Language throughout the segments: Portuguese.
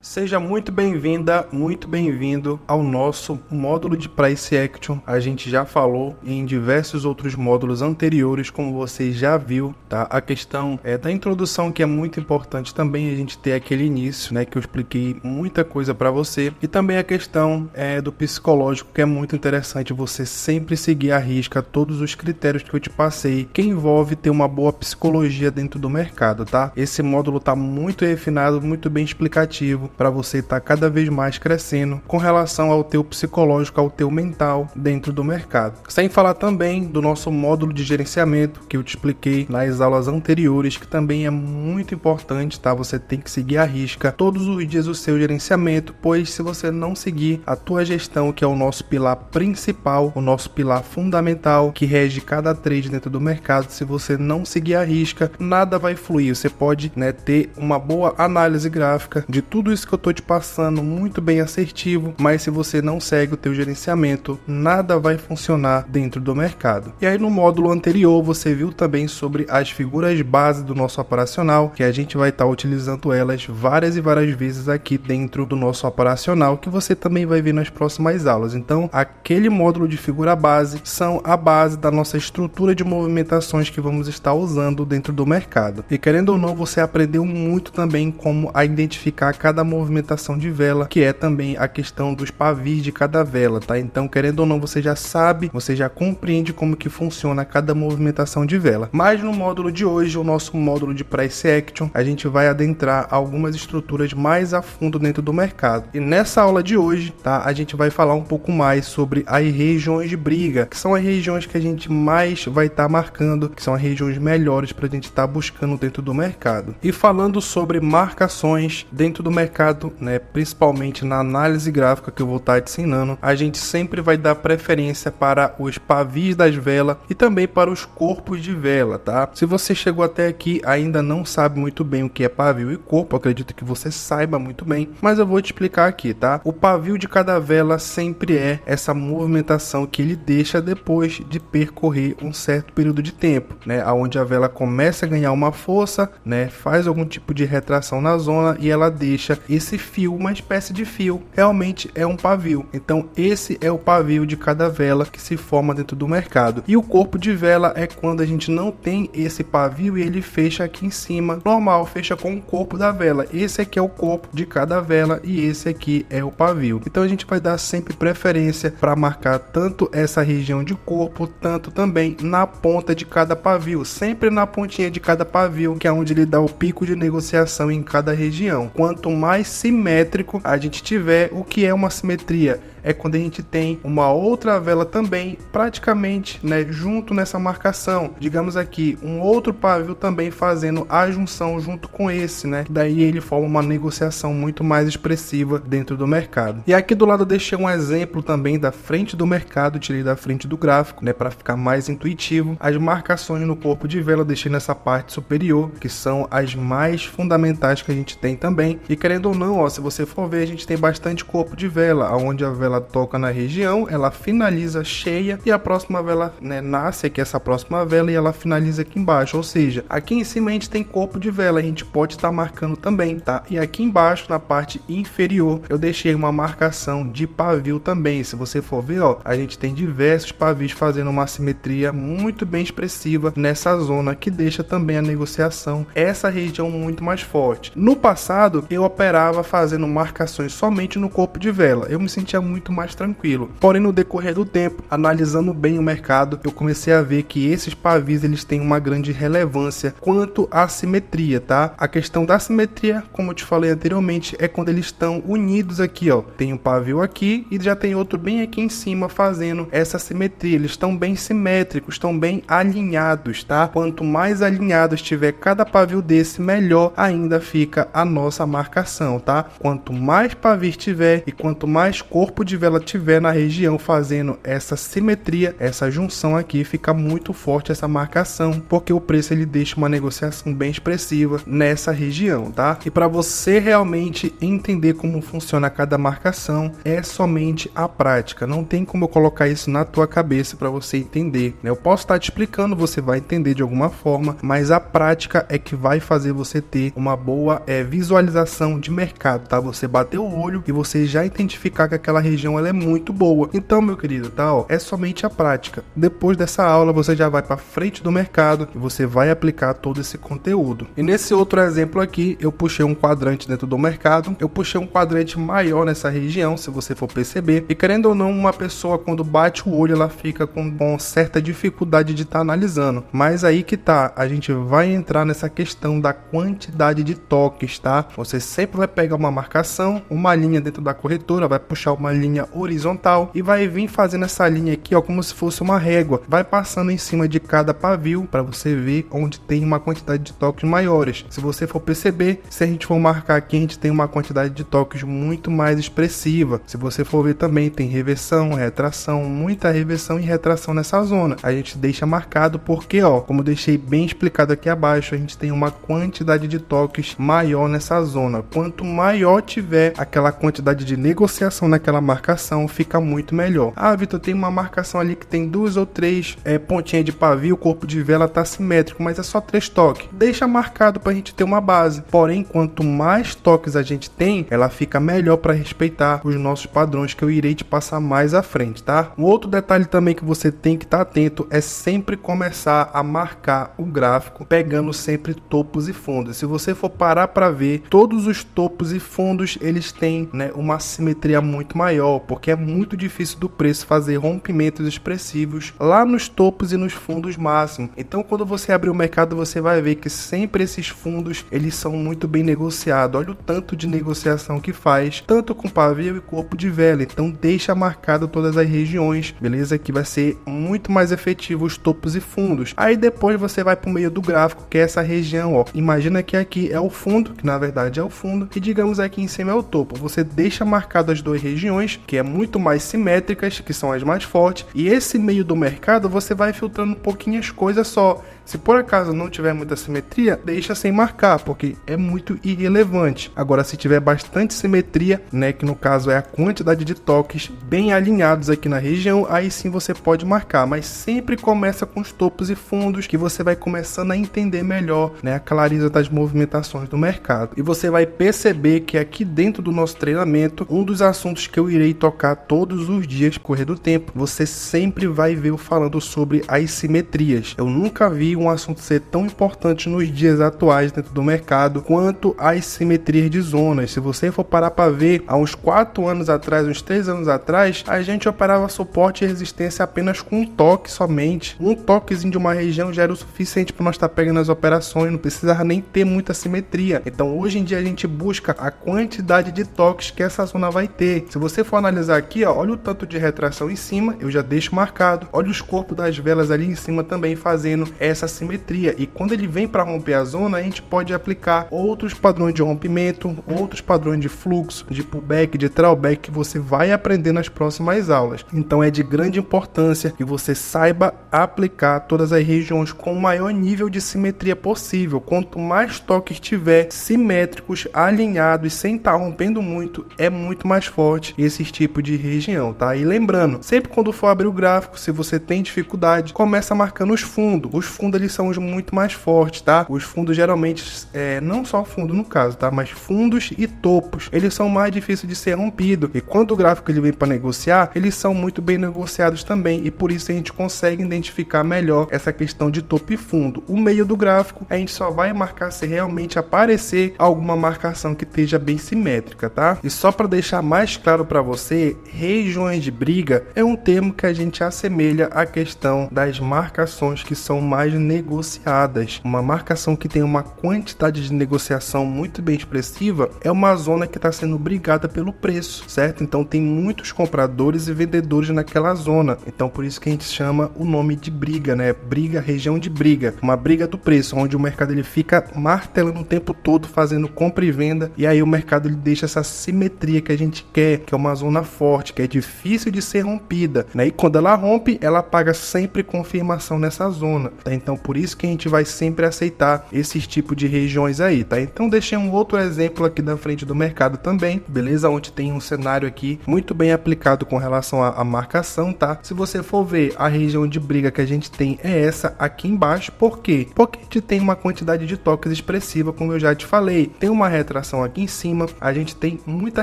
Seja muito bem-vinda, muito bem-vindo ao nosso módulo de Price Action. A gente já falou em diversos outros módulos anteriores, como você já viu, tá? A questão da introdução, que é muito importante também a gente ter aquele início, né? Que eu expliquei muita coisa para você. E também a questão do psicológico, que é muito interessante você sempre seguir à risca todos os critérios que eu te passei, que envolve ter uma boa psicologia dentro do mercado, tá? Esse módulo tá muito refinado, muito bem explicativo, para você estar cada vez mais crescendo com relação ao teu psicológico, ao teu mental dentro do mercado. Sem falar também do nosso módulo de gerenciamento, que eu te expliquei nas aulas anteriores, que também é muito importante, tá? Você tem que seguir à risca todos os dias o seu gerenciamento, pois se você não seguir a tua gestão, que é o nosso pilar principal, o nosso pilar fundamental, que rege cada trade dentro do mercado, se você não seguir à risca, nada vai fluir. Você pode, ter uma boa análise gráfica de tudo isso que eu tô te passando, muito bem assertivo, mas se você não segue o teu gerenciamento, nada vai funcionar dentro do mercado. E aí no módulo anterior você viu também sobre as figuras base do nosso operacional, que a gente vai estar utilizando elas várias e várias vezes aqui dentro do nosso operacional, que você também vai ver nas próximas aulas. Então aquele módulo de figura base são a base da nossa estrutura de movimentações que vamos estar usando dentro do mercado. E querendo ou não, você aprendeu muito também como a identificar cada movimentação de vela, que é também a questão dos pavis de cada vela, tá? Então, querendo ou não, você já sabe, você já compreende como que funciona cada movimentação de vela. Mas no módulo de hoje, o nosso módulo de Price Action, a gente vai adentrar algumas estruturas mais a fundo dentro do mercado. E nessa aula de hoje, tá? A gente vai falar um pouco mais sobre as regiões de briga, que são as regiões que a gente mais vai estar marcando, que são as regiões melhores para a gente estar buscando dentro do mercado. E falando sobre marcações dentro do mercado, principalmente na análise gráfica que eu vou estar te ensinando, a gente sempre vai dar preferência para os pavis das velas e também para os corpos de vela, tá? Se você chegou até aqui ainda não sabe muito bem o que é pavio e corpo, acredito que você saiba muito bem, mas eu vou te explicar aqui, tá? O pavio de cada vela sempre é essa movimentação que ele deixa depois de percorrer um certo período de tempo, aonde a vela começa a ganhar uma força, faz algum tipo de retração na zona e ela deixa esse fio, uma espécie de fio, realmente é um pavio. Então esse é o pavio de cada vela que se forma dentro do mercado. E o corpo de vela é quando a gente não tem esse pavio e ele fecha aqui em cima, normal, fecha com o corpo da vela. Esse aqui é o corpo de cada vela e esse aqui é o pavio. Então a gente vai dar sempre preferência para marcar tanto essa região de corpo, tanto também na ponta de cada pavio, sempre na pontinha de cada pavio, que é onde ele dá o pico de negociação em cada região. Quanto mais simétrico a gente tiver, o que é uma simetria? É quando a gente tem uma outra vela também praticamente junto nessa marcação, digamos aqui, um outro pavio também fazendo a junção junto com esse, daí ele forma uma negociação muito mais expressiva dentro do mercado. E aqui do lado eu deixei um exemplo também da frente do mercado, tirei da frente do gráfico, para ficar mais intuitivo. As marcações no corpo de vela eu deixei nessa parte superior, que são as mais fundamentais que a gente tem também. E querendo ou não, se você for ver, a gente tem bastante corpo de vela, onde a vela toca na região, ela finaliza cheia e a próxima vela nasce aqui, essa próxima vela, e ela finaliza aqui embaixo. Ou seja, aqui em cima a gente tem corpo de vela, a gente pode estar marcando também, tá? E aqui embaixo, na parte inferior, eu deixei uma marcação de pavio também. Se você for ver, a gente tem diversos pavios fazendo uma simetria muito bem expressiva nessa zona, que deixa também a negociação, essa região muito mais forte. No passado, eu operava fazendo marcações somente no corpo de vela. Eu me sentia muito mais tranquilo. Porém, no decorrer do tempo, analisando bem o mercado, eu comecei a ver que esses pavis eles têm uma grande relevância quanto à simetria, tá? A questão da simetria, como eu te falei anteriormente, é quando eles estão unidos aqui, tem um pavio aqui e já tem outro bem aqui em cima fazendo essa simetria. Eles estão bem simétricos, estão bem alinhados, tá? Quanto mais alinhados tiver cada pavio desse, melhor ainda fica a nossa marcação, tá? Quanto mais pavis tiver e quanto mais corpo de de vela tiver na região fazendo essa simetria, essa junção aqui, fica muito forte essa marcação, porque o preço ele deixa uma negociação bem expressiva nessa região, tá? E para você realmente entender como funciona cada marcação, é somente a prática. Não tem como eu colocar isso na tua cabeça para você entender, né? Eu posso estar te explicando, você vai entender de alguma forma, mas a prática é que vai fazer você ter uma boa visualização de mercado, tá? Você bater o olho e você já identificar que aquela região ela é muito boa. Então, meu querido, tá? Ó, é somente a prática. Depois dessa aula, você já vai para frente do mercado e você vai aplicar todo esse conteúdo. E nesse outro exemplo aqui, eu puxei um quadrante dentro do mercado, eu puxei um quadrante maior nessa região, se você for perceber, e querendo ou não, uma pessoa quando bate o olho, ela fica com certa dificuldade de estar analisando. Mas aí que tá, a gente vai entrar nessa questão da quantidade de toques, tá? Você sempre vai pegar uma marcação, uma linha dentro da corretora, vai puxar uma linha horizontal e vai vir fazendo essa linha aqui, ó, como se fosse uma régua, vai passando em cima de cada pavio para você ver onde tem uma quantidade de toques maiores. Se você for perceber, se a gente for marcar aqui, a gente tem uma quantidade de toques muito mais expressiva. Se você for ver também, tem reversão, retração, muita reversão e retração nessa zona. A gente deixa marcado porque, ó, como eu deixei bem explicado aqui abaixo, a gente tem uma quantidade de toques maior nessa zona. Quanto maior tiver aquela quantidade de negociação naquela marcação, fica muito melhor. Ah, Vitor, tem uma marcação ali que tem 2 ou 3 pontinhas de pavio, o corpo de vela tá simétrico, mas é só 3 toques. Deixa marcado pra gente ter uma base. Porém, quanto mais toques a gente tem, ela fica melhor para respeitar os nossos padrões que eu irei te passar mais à frente, tá? Um outro detalhe também que você tem que estar atento é sempre começar a marcar o gráfico pegando sempre topos e fundos. Se você for parar para ver, todos os topos e fundos eles têm, né, uma simetria muito maior, porque é muito difícil do preço fazer rompimentos expressivos lá nos topos e nos fundos máximos. Então, quando você abrir o mercado, você vai ver que sempre esses fundos eles são muito bem negociados. Olha o tanto de negociação que faz, tanto com pavio e corpo de vela. Então, deixa marcado todas as regiões, beleza? Que vai ser muito mais efetivo os topos e fundos. Aí depois você vai para o meio do gráfico, que é essa região, ó. Imagina que aqui é o fundo, que na verdade é o fundo, e digamos aqui em cima é o topo. Você deixa marcado as duas regiões, que é muito mais simétricas, que são as mais fortes, e esse meio do mercado você vai filtrando um pouquinho as coisas só. Se por acaso não tiver muita simetria, deixa sem marcar, porque é muito irrelevante. Agora, se tiver bastante simetria, né, que no caso é a quantidade de toques bem alinhados aqui na região, aí sim você pode marcar, mas sempre começa com os topos e fundos, que você vai começando a entender melhor, né, a clareza das movimentações do mercado. E você vai perceber que aqui dentro do nosso treinamento, um dos assuntos que eu irei tocar todos os dias no correr do tempo, você sempre vai ver eu falando sobre as simetrias. Eu nunca vi um assunto ser tão importante nos dias atuais dentro do mercado quanto as simetrias de zonas. Se você for parar para ver, há uns 4 anos atrás, uns 3 anos atrás, a gente operava suporte e resistência apenas com um toque somente. Um toquezinho de uma região já era o suficiente para nós estar pegando as operações, não precisava nem ter muita simetria. Então hoje em dia a gente busca a quantidade de toques que essa zona vai ter. Se você for analisar aqui, ó, olha o tanto de retração em cima, eu já deixo marcado. Olha os corpos das velas ali em cima também fazendo essa simetria, e quando ele vem para romper a zona, a gente pode aplicar outros padrões de rompimento, outros padrões de fluxo, de pullback, de throwback, que você vai aprender nas próximas aulas. Então é de grande importância que você saiba aplicar todas as regiões com o maior nível de simetria possível. Quanto mais toques tiver simétricos, alinhados, sem estar rompendo muito, é muito mais forte esse tipo de região, tá? E lembrando, sempre quando for abrir o gráfico, se você tem dificuldade, começa marcando os fundos. Os fundos eles são os muito mais fortes, tá? Os fundos geralmente, não só fundo no caso, tá? Mas fundos e topos, eles são mais difíceis de ser rompidos. E quando o gráfico ele vem para negociar, eles são muito bem negociados também. E por isso a gente consegue identificar melhor essa questão de topo e fundo. O meio do gráfico, a gente só vai marcar se realmente aparecer alguma marcação que esteja bem simétrica, tá? E só para deixar mais claro para você, regiões de briga é um termo que a gente assemelha à questão das marcações que são mais negociadas. Uma marcação que tem uma quantidade de negociação muito bem expressiva é uma zona que está sendo brigada pelo preço, certo? Então tem muitos compradores e vendedores naquela zona. Então por isso que a gente chama o nome de briga, né? Briga, região de briga, uma briga do preço, onde o mercado ele fica martelando o tempo todo, fazendo compra e venda, e aí o mercado ele deixa essa simetria que a gente quer, que é uma zona forte, que é difícil de ser rompida, né? E quando ela rompe, ela paga sempre confirmação nessa zona, tá? Então por isso que a gente vai sempre aceitar esses tipos de regiões aí, tá? Então deixei um outro exemplo aqui da frente do mercado também, beleza? Onde tem um cenário aqui muito bem aplicado com relação à marcação, tá? Se você for ver, a região de briga que a gente tem é essa aqui embaixo. Por quê? Porque a gente tem uma quantidade de toques expressiva, como eu já te falei. Tem uma retração aqui em cima, a gente tem muita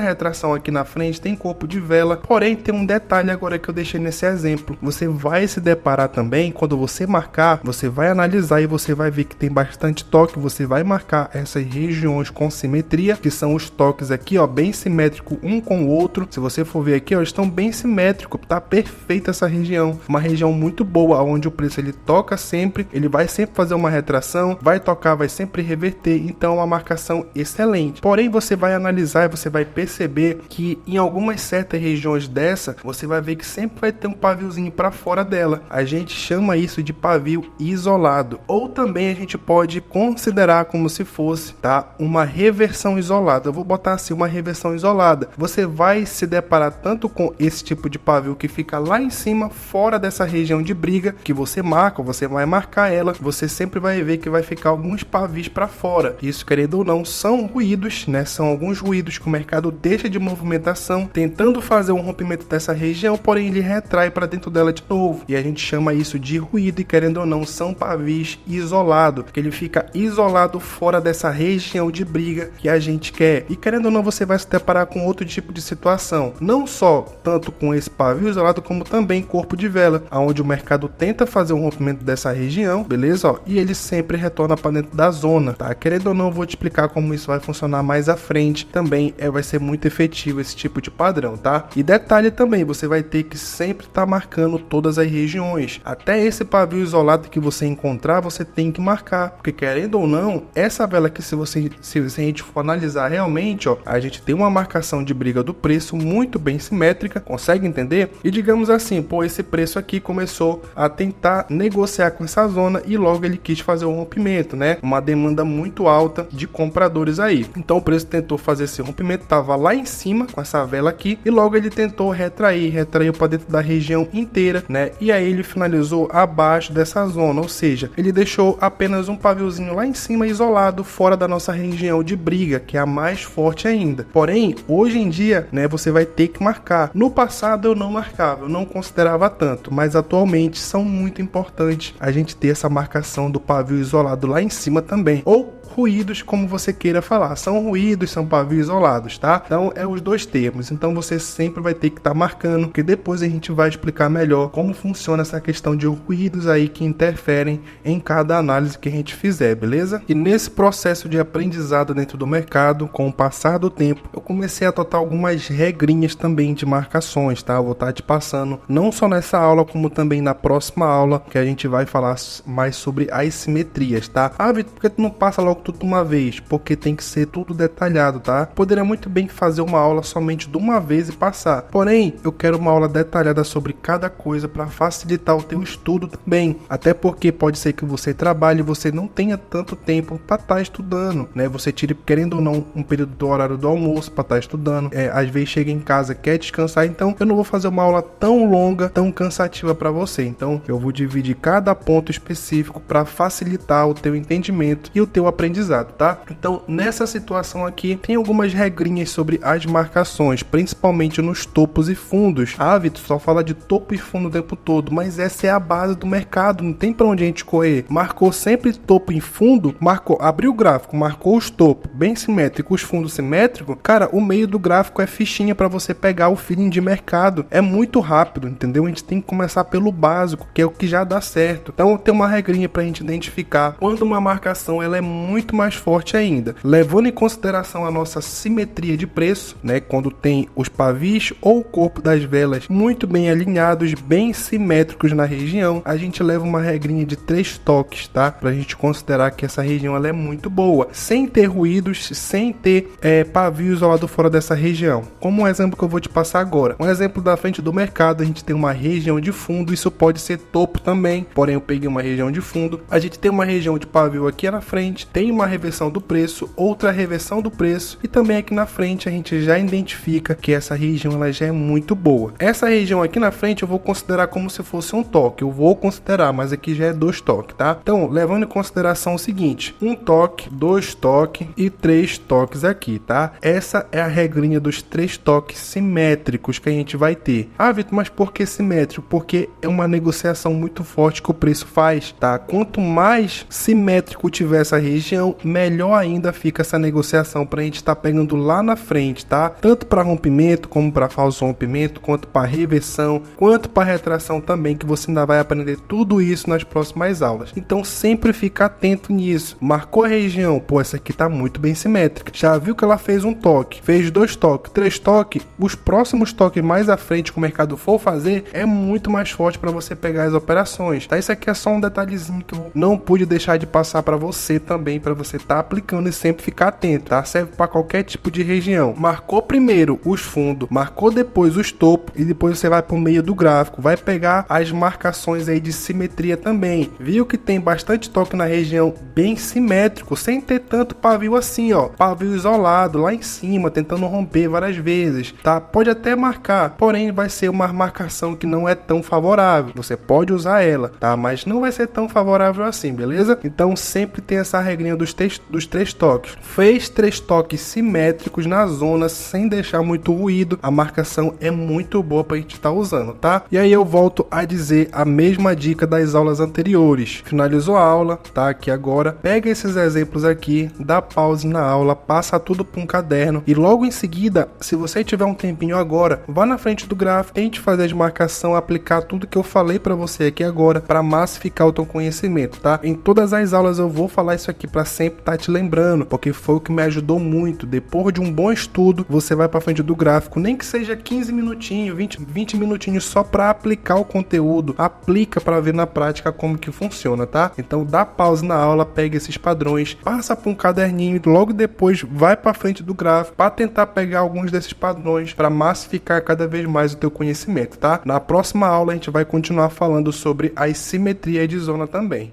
retração aqui na frente, tem corpo de vela, porém tem um detalhe agora que eu deixei nesse exemplo. Você vai se deparar também, quando você marcar, você vai analisar e você vai ver que tem bastante toque, você vai marcar essas regiões com simetria, que são os toques aqui, ó, bem simétrico um com o outro. Se você for ver aqui, ó, estão bem simétricos, tá perfeita essa região, uma região muito boa, onde o preço ele toca sempre, ele vai sempre fazer uma retração, vai tocar, vai sempre reverter, então é uma marcação excelente. Porém, você vai analisar e você vai perceber que em algumas certas regiões dessa, você vai ver que sempre vai ter um paviozinho para fora dela. A gente chama isso de pavio isolado, ou também a gente pode considerar como se fosse, tá, uma reversão isolada. Eu vou botar assim, uma reversão isolada. Você vai se deparar tanto com esse tipo de pavio que fica lá em cima, fora dessa região de briga, que você marca, você vai marcar ela, você sempre vai ver que vai ficar alguns pavis para fora. Isso, querendo ou não, são ruídos, né? São alguns ruídos que o mercado deixa de movimentação, tentando fazer um rompimento dessa região, porém ele retrai para dentro dela de novo. E a gente chama isso de ruído e, querendo ou não, são pavis isolados, que ele fica isolado fora dessa região de briga que a gente quer. E querendo ou não, você vai se deparar com outro tipo de situação, não só tanto com esse pavio isolado, como também corpo de vela, onde o mercado tenta fazer um rompimento dessa região, beleza? Ó, e ele sempre retorna para dentro da zona, tá? Querendo ou não, eu vou te explicar como isso vai funcionar mais à frente. Também vai ser muito efetivo esse tipo de padrão, tá? E detalhe também, você vai ter que sempre estar marcando todas as regiões. Até esse pavio isolado que você encontrar, você tem que marcar, porque querendo ou não, essa vela aqui, se a gente for analisar realmente, ó, a gente tem uma marcação de briga do preço muito bem simétrica, consegue entender? E digamos assim, pô, esse preço aqui começou a tentar negociar com essa zona e logo ele quis fazer um rompimento, né? Uma demanda muito alta de compradores aí. Então o preço tentou fazer esse rompimento, tava lá em cima com essa vela aqui e logo ele tentou retraiu para dentro da região inteira, né? E aí ele finalizou abaixo dessa zona, ou seja, ele deixou apenas um paviozinho lá em cima isolado, fora da nossa região de briga, que é a mais forte ainda. Porém, hoje em dia, né, você vai ter que marcar. No passado eu não marcava, eu não considerava tanto, mas atualmente são muito importantes a gente ter essa marcação do pavio isolado lá em cima também, ou ruídos, como você queira falar. São ruídos, são pavios isolados, tá? Então é os dois termos. Então você sempre vai ter que estar marcando, que depois a gente vai explicar melhor como funciona essa questão de ruídos aí que interferem em cada análise que a gente fizer, beleza? E nesse processo de aprendizado dentro do mercado, com o passar do tempo, eu comecei a adotar algumas regrinhas também de marcações, tá? Eu vou estar te passando não só nessa aula, como também na próxima aula, que a gente vai falar mais sobre as simetrias, tá? Ah, Vitor, por que tu não passa logo tudo uma vez? Porque tem que ser tudo detalhado, tá? Poderia muito bem fazer uma aula somente de uma vez e passar. Porém, eu quero uma aula detalhada sobre cada coisa para facilitar o teu estudo também. Até porque pode ser que você trabalhe e você não tenha tanto tempo para estar estudando, né? Você tire, querendo ou não, um período do horário do almoço para estar estudando. Às vezes chega em casa, quer descansar, então eu não vou fazer uma aula tão longa, tão cansativa para você. Então, eu vou dividir cada ponto específico para facilitar o teu entendimento e o teu aprendizado, tá? Então, nessa situação aqui, tem algumas regrinhas sobre as marcações, principalmente nos topos e fundos. Ah, Vitor, só fala de topo e fundo o tempo todo, mas essa é a base do mercado, não tem pra onde a gente correr. Marcou sempre topo e fundo, marcou, abriu o gráfico, marcou os topos bem simétricos, os fundos simétricos, cara, o meio do gráfico é fichinha pra você pegar o feeling de mercado. É muito rápido, entendeu? A gente tem que começar pelo básico, que é o que já dá certo. Então, tem uma regrinha pra gente identificar quando uma marcação ela é muito mais forte ainda, levando em consideração a nossa simetria de preço, né? Quando tem os pavis ou o corpo das velas muito bem alinhados, bem simétricos na região, a gente leva uma regrinha de 3 toques, tá? Pra gente considerar que essa região ela é muito boa, sem ter ruídos, sem ter pavio isolado fora dessa região. Como um exemplo que eu vou te passar agora, um exemplo da frente do mercado, a gente tem uma região de fundo, isso pode ser topo também, porém eu peguei uma região de fundo, a gente tem uma região de pavio aqui na frente, tem bem uma reversão do preço, outra reversão do preço, e também aqui na frente a gente já identifica que essa região ela já é muito boa. Essa região aqui na frente eu vou considerar como se fosse um toque, eu vou considerar, mas aqui já é 2 toques, tá? Então, levando em consideração o seguinte, 1 toque, 2 toques e 3 toques aqui, tá? Essa é a regrinha dos 3 toques simétricos que a gente vai ter. Ah, Vitor, mas por que simétrico? Porque é uma negociação muito forte que o preço faz, tá? Quanto mais simétrico tiver essa região, melhor ainda fica essa negociação para a gente estar pegando lá na frente, tá? Tanto para rompimento, como para falso rompimento, quanto para reversão, quanto para retração também, que você ainda vai aprender tudo isso nas próximas aulas. Então sempre fica atento nisso. Marcou a região, pô, essa aqui tá muito bem simétrica. Já viu que ela fez um toque, fez 2 toques, 3 toques, os próximos toques mais à frente que o mercado for fazer é muito mais forte para você pegar as operações, tá? Isso aqui é só um detalhezinho que eu não pude deixar de passar para você também, para você estar aplicando e sempre ficar atento, tá? Serve para qualquer tipo de região. Marcou primeiro os fundos, marcou depois os topos e depois você vai para o meio do gráfico, vai pegar as marcações aí de simetria também. Viu que tem bastante toque na região bem simétrico, sem ter tanto pavio assim, ó, pavio isolado lá em cima, tentando romper várias vezes, tá? Pode até marcar, porém vai ser uma marcação que não é tão favorável. Você pode usar ela, tá? Mas não vai ser tão favorável assim, beleza? Então sempre tem essa regrinha dos 3 toques. Fez 3 toques simétricos na zona sem deixar muito ruído, a marcação é muito boa pra gente estar usando, tá? E aí eu volto a dizer a mesma dica das aulas anteriores. Finalizou a aula, tá? Aqui agora, pega esses exemplos aqui, dá pause na aula, passa tudo para um caderno e logo em seguida, se você tiver um tempinho agora, vá na frente do gráfico, tente fazer a marcação, aplicar tudo que eu falei para você aqui agora para massificar o teu conhecimento, tá? Em todas as aulas eu vou falar isso aqui para sempre estar te lembrando, porque foi o que me ajudou muito. Depois de um bom estudo, você vai para frente do gráfico, nem que seja 15 minutinhos, 20 minutinhos só para aplicar o conteúdo, aplica para ver na prática como que funciona, tá? Então dá pause na aula, pega esses padrões, passa para um caderninho e logo depois vai para frente do gráfico para tentar pegar alguns desses padrões para massificar cada vez mais o teu conhecimento, tá? Na próxima aula a gente vai continuar falando sobre as simetrias de zona também.